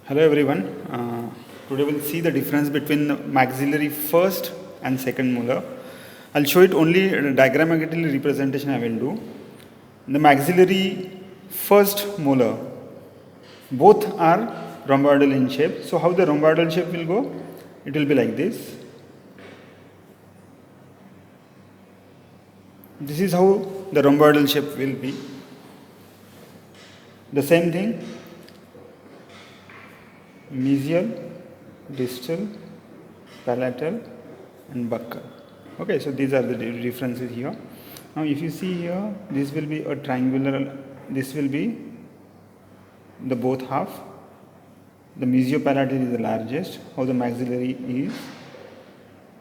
Hello everyone. Today we'll see the difference between the maxillary first and second molar. I'll show it only diagrammatically representation I will do. The maxillary first molar, both are rhomboidal in shape. So how the rhomboidal shape will go? It will be like this. This is how the rhomboidal shape will be. The same thing, mesial, distal, palatal and buccal. Okay, so these are the differences here. Now if you see here, this will be a triangular, this will be the both half. The mesiopalatal is the largest, how the maxillary is,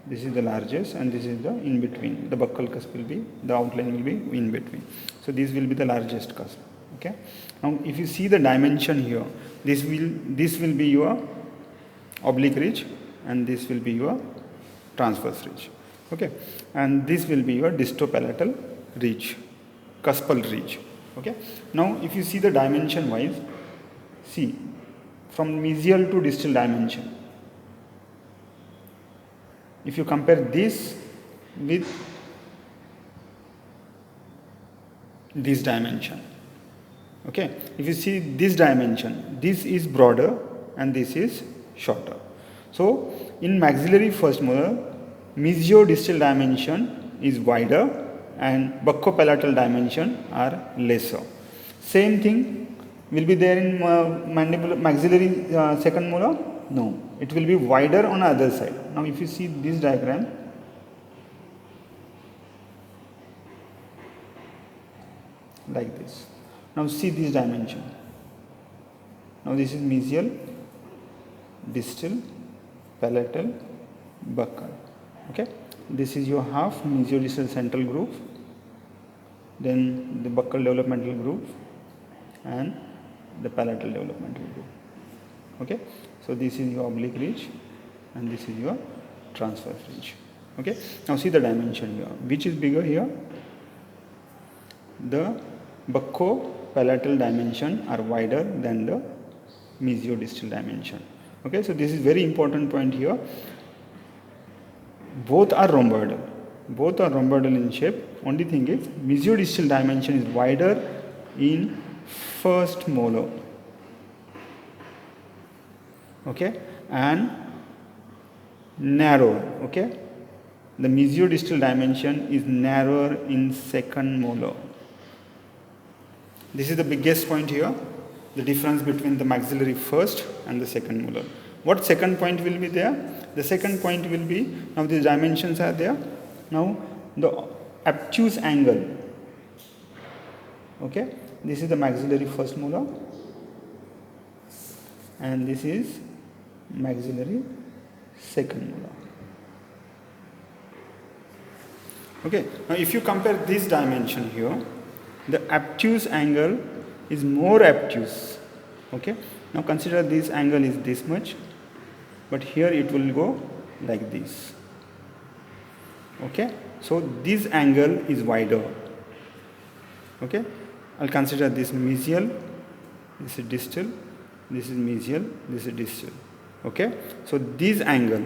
this is the largest and this is the in between. The buccal cusp will be, the outline will be in between. So this will be the largest cusp. Okay. Now if you see the dimension here, this will be your oblique ridge and this will be your transverse ridge. Okay. And this will be your distopalatal ridge, cuspal ridge. Okay. Now if you see the dimension wise, see from mesial to distal dimension. If you compare this with this dimension, okay, if you see this dimension, this is broader and this is shorter. So in maxillary first molar, mesiodistal dimension is wider and buccopalatal dimension are lesser. Same thing will be there in maxillary second molar. No, it will be wider on the other side. Now if you see this diagram, like this. Now see this dimension. Now this is mesial, distal, palatal, buccal. Okay, this is your half mesiodistal central groove, then the buccal developmental groove and the palatal developmental groove. Okay, so this is your oblique ridge and this is your transverse ridge. Okay, now see the dimension here. Which is bigger here? The buccopalatal dimension are wider than the mesiodistal dimension. Okay, so this is very important point here. Both are rhomboidal. Both are rhomboidal in shape. Only thing is mesiodistal dimension is wider in first molar. Okay, and narrower. Okay, the mesiodistal dimension is narrower in second molar. This is the biggest point here, the difference between the maxillary first and the second molar. What second point will be there? The second point will be, now these dimensions are there. Now the obtuse angle. Okay, this is the maxillary first molar and this is maxillary second molar. Okay, now if you compare this dimension here, the obtuse angle is more obtuse. Okay, now consider this angle is this much, but here it will go like this. Okay, so this angle is wider. Okay, I'll consider this mesial, this is distal, this is mesial, this is distal. Okay, so this angle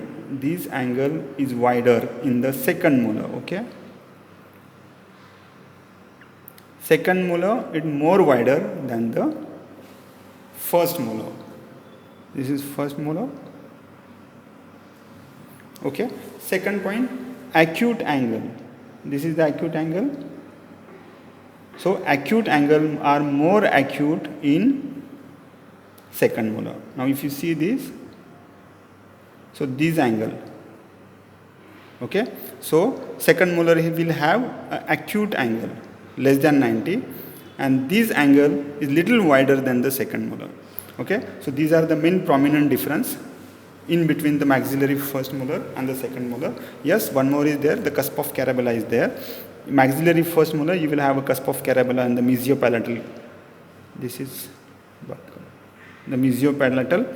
is wider in the second molar. Okay, second molar is more wider than the first molar. This is first molar. Okay, second point, acute angle. This is the acute angle. So acute angle are more acute in second molar. Now if you see this, so this angle, okay, so second molar will have acute angle less than 90 and this angle is little wider than the second molar. Okay, so these are the main prominent difference in between the maxillary first molar and the second molar. Yes, one more is there, the cusp of carabella is there. Maxillary first molar, you will have a cusp of carabella and the mesiopalatal. This is the mesiopalatal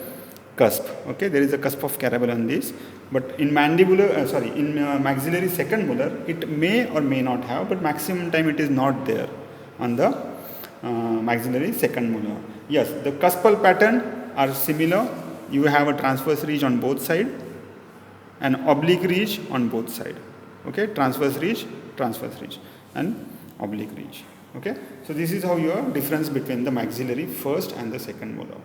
cusp. Okay, there is a cusp of carabella on this, but in mandibular, in maxillary second molar, it may or may not have, but maximum time it is not there on the maxillary second molar. Yes, the cuspal pattern are similar. You have a transverse ridge on both sides, an oblique ridge on both sides. Okay, transverse ridge, and oblique ridge. Okay, so this is how your difference between the maxillary first and the second molar.